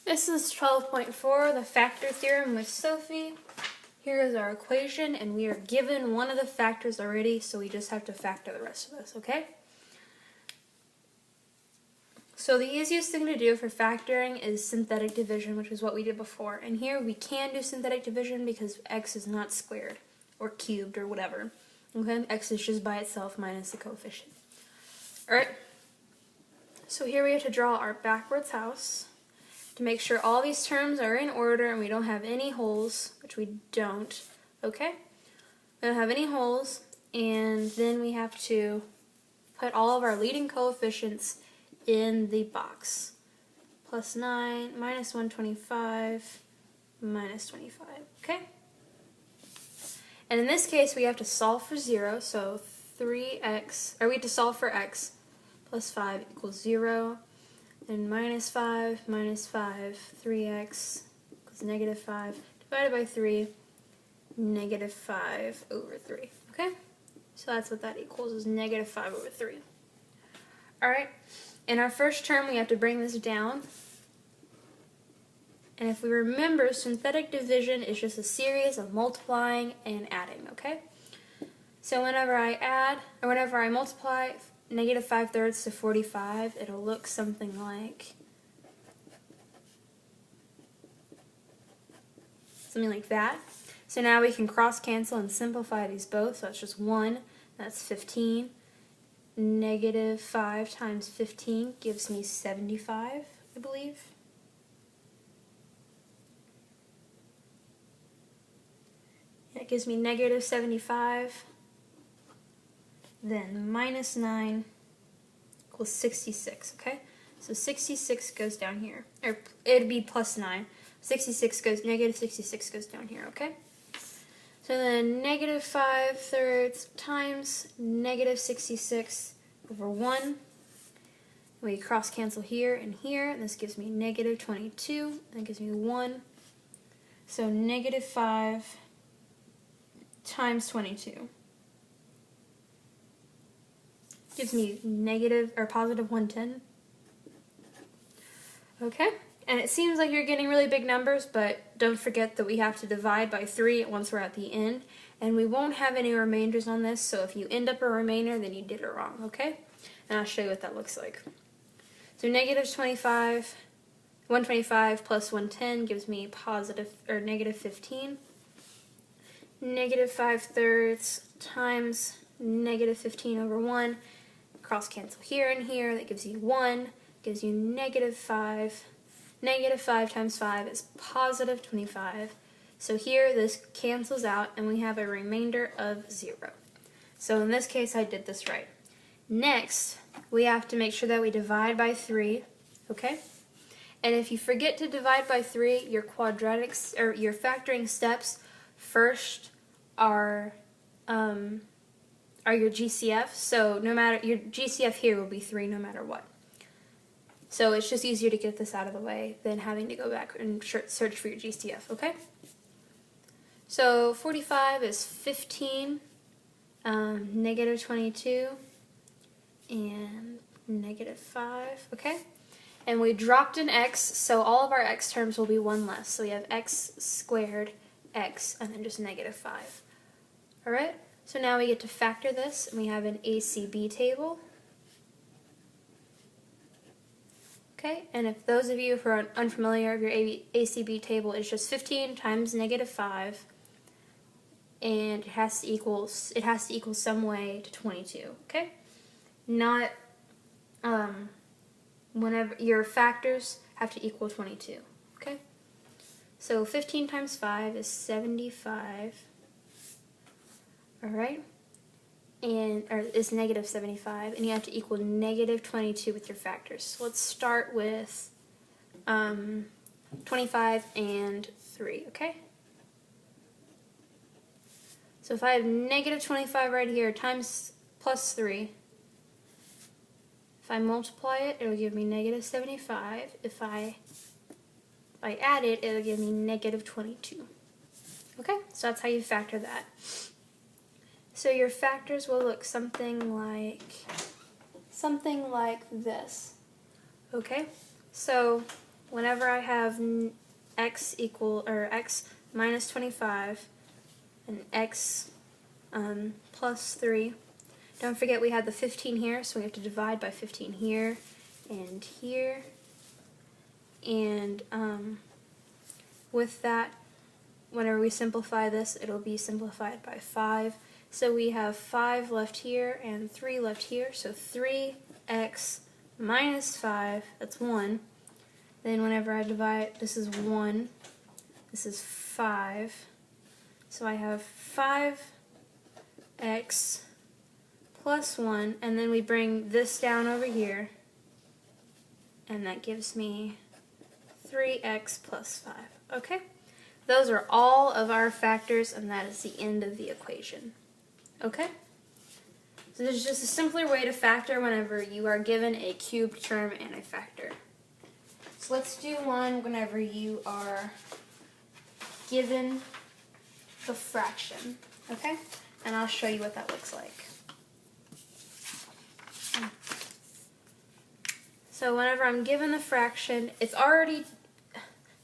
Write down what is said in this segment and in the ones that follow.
This is 12.4, the factor theorem with Sophie. Here is our equation, and we are given one of the factors already, so we just have to factor the rest of this, okay? So the easiest thing to do for factoring is synthetic division, which is what we did before. And here we can do synthetic division because x is not squared or cubed or whatever. Okay, x is just by itself minus the coefficient. Alright, so here we have to draw our backwards house to make sure all these terms are in order and we don't have any holes, which we don't, okay? We don't have any holes, and then we have to put all of our leading coefficients in the box. Plus 9, minus 125, minus 25, okay? And in this case, we have to solve for 0, so 3x, or we have to solve for x, plus 5 equals 0. And minus 5, 3x equals negative 5, divided by 3, negative 5 over 3, okay? So that's what that equals, is negative 5 over 3. Alright, in our first term, we have to bring this down. And if we remember, synthetic division is just a series of multiplying and adding, okay? So whenever I add, or whenever I multiply negative 5/3 to 45, it'll look something like that. So now we can cross cancel and simplify these both, so it's just 1, that's 15. Negative 5 times 15 gives me 75, I believe. That gives me negative 75. Then minus 9 equals 66, okay? So 66 goes down here, or it'd be plus 9. Negative 66 goes down here, okay? So then negative 5/3 times negative 66 over 1. We cross cancel here and here, and this gives me negative 22, and that gives me 1. So negative 5 times 22 gives me negative, or positive 110. Okay, and it seems like you're getting really big numbers, but don't forget that we have to divide by 3 once we're at the end, and we won't have any remainders on this, so if you end up a remainder, then you did it wrong, okay? And I'll show you what that looks like. So negative 125 plus 110 gives me positive, or negative 15. Negative 5/3 times negative 15 over 1. Cross cancel here and here, that gives you 1, gives you negative 5. Negative 5 times 5 is positive 25. So here this cancels out and we have a remainder of 0. So in this case I did this right. Next, we have to make sure that we divide by 3, okay? And if you forget to divide by 3, your quadratics, or your factoring steps first are your GCF, so no matter, your GCF here will be 3 no matter what. So it's just easier to get this out of the way than having to go back and search for your GCF, okay? So 45 is 15, negative 22, and negative 5, okay? And we dropped an x, so all of our x terms will be 1 less. So we have x squared, x, and then just negative 5. Alright? So now we get to factor this, and we have an ACB table. Okay, and if those of you who are unfamiliar of your ACB table, it's just 15 times negative 5, and it has to equal some way to 22. Okay, not whenever your factors have to equal 22. Okay, so 15 times 5 is 75. All right, or is negative 75, and you have to equal negative 22 with your factors. So let's start with 25 and 3, okay? So if I have negative 25 right here times plus 3, if I multiply it, it'll give me negative 75. If I add it, it'll give me negative 22. Okay, so that's how you factor that. So your factors will look something like this. Okay, so whenever I have x minus 25 and x plus 3, don't forget we had the 15 here, so we have to divide by 15 here and here. And with that, whenever we simplify this, it'll be simplified by 5. So we have 5 left here and 3 left here. So 3x minus 5, that's 1. Then whenever I divide, this is 1, this is 5. So I have 5x plus 1, and then we bring this down over here, and that gives me 3x plus 5. Okay? Those are all of our factors, and that is the end of the equation. Okay? So this is just a simpler way to factor whenever you are given a cubed term and a factor. So let's do one whenever you are given the fraction. Okay? And I'll show you what that looks like. So whenever I'm given a fraction, it's already,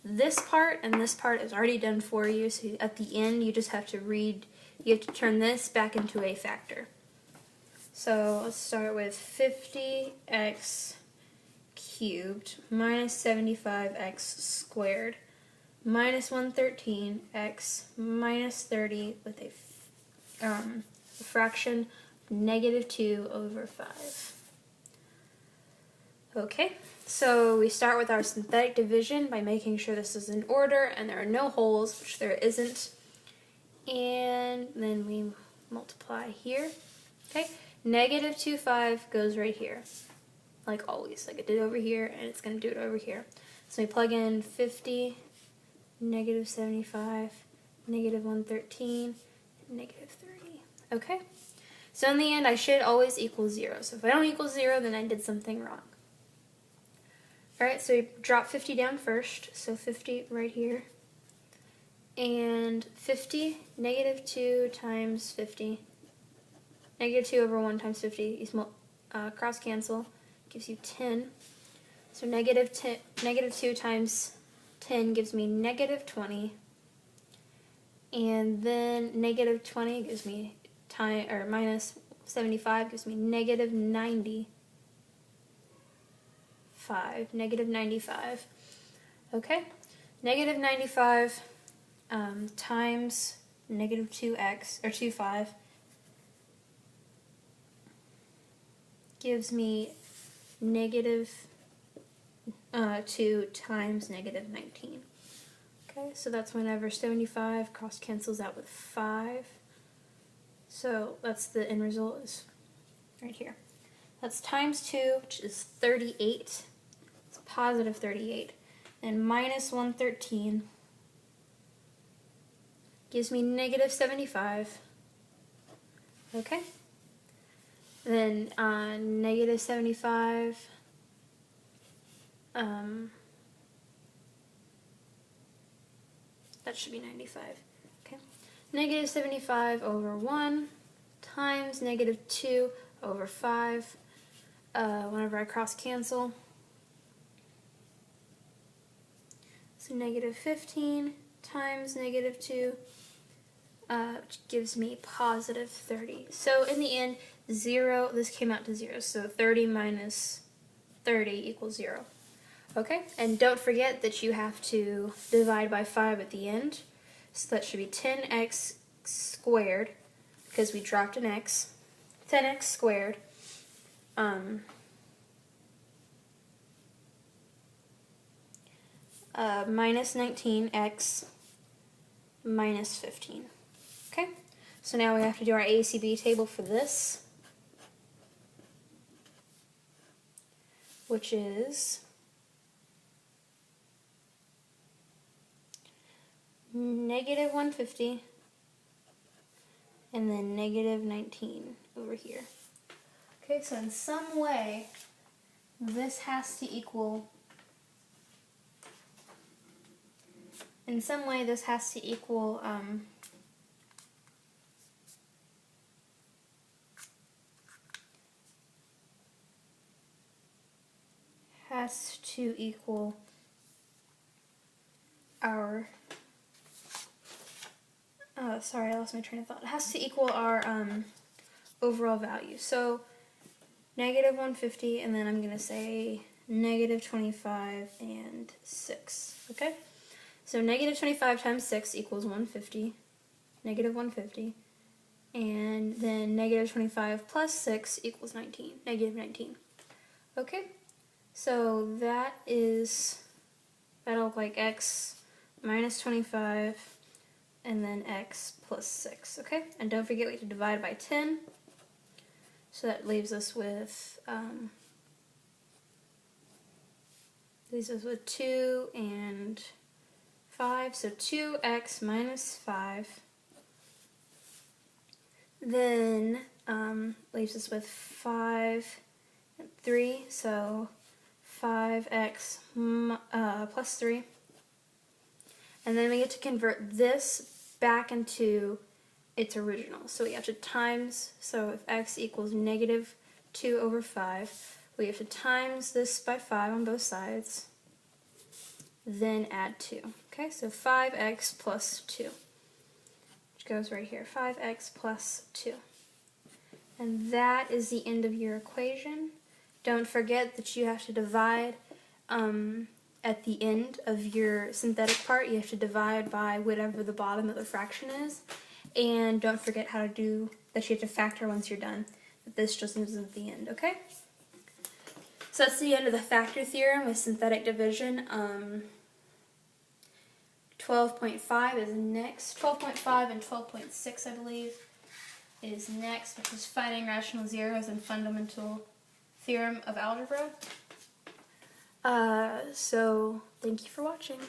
this part and this part is already done for you, so at the end you just have to you have to turn this back into a factor. So let's start with 50x cubed minus 75x squared minus 113x minus 30 with a fraction negative 2 over 5. Okay, so we start with our synthetic division by making sure this is in order and there are no holes, which there isn't. And then we multiply here. Okay, negative 2, 5 goes right here, like always, like it did over here, and it's going to do it over here. So we plug in 50, negative 75, negative 113, and negative 30. Okay, so in the end I should always equal 0. So if I don't equal 0, then I did something wrong. Alright, so we drop 50 down first, so 50 right here. And 50, negative 2 times 50, negative 2 over 1 times 50, you cross cancel, gives you 10. So negative 2 times 10 gives me negative 20. And then negative 20 gives me minus 75 gives me negative 90. Negative 95. Okay, negative 95 times negative 2x, or 25, gives me negative 2 times negative 19. Okay, so that's whenever 75 cross cancels out with 5. So that's the end result is right here. That's times 2, which is 38. It's positive 38. And minus 113 gives me negative 75. Okay. Then negative 75 that should be 95. Okay. Negative 75 over 1 times negative 2 over 5. Whenever I cross cancel. So negative 15 times negative 2, which gives me positive 30. So in the end, 0, this came out to 0. So 30 minus 30 equals 0. Okay, and don't forget that you have to divide by 5 at the end. So that should be 10x squared, because we dropped an x. 10x squared. Minus 19x minus 15. Okay, so now we have to do our ACB table for this, which is negative 150 and then negative 19 over here. Okay, so in some way this has to equal our, sorry, I lost my train of thought. It has to equal our overall value. So negative 150, and then I'm going to say negative 25 and 6, okay? So negative 25 times 6 equals 150, negative 150, and then negative 25 plus 6 equals 19, negative 19. Okay, so that'll look like x minus 25, and then x plus 6, okay? And don't forget we have to divide by 10, so that leaves us with 2 and 5, so 2x minus 5, then leaves us with 5 and 3, so 5x plus 3, and then we get to convert this back into its original, so we have to times, so if x equals negative 2 over 5, we have to times this by 5 on both sides, then add 2. Okay, so 5x plus 2, which goes right here, 5x plus 2. And that is the end of your equation. Don't forget that you have to divide at the end of your synthetic part. You have to divide by whatever the bottom of the fraction is. And don't forget how to do that. You have to factor once you're done. That this just isn't the end, okay? So that's the end of the factor theorem with synthetic division. 12.5 is next. 12.5 and 12.6, I believe, is next, which is finding rational zeros and fundamental theorem of algebra. So thank you for watching.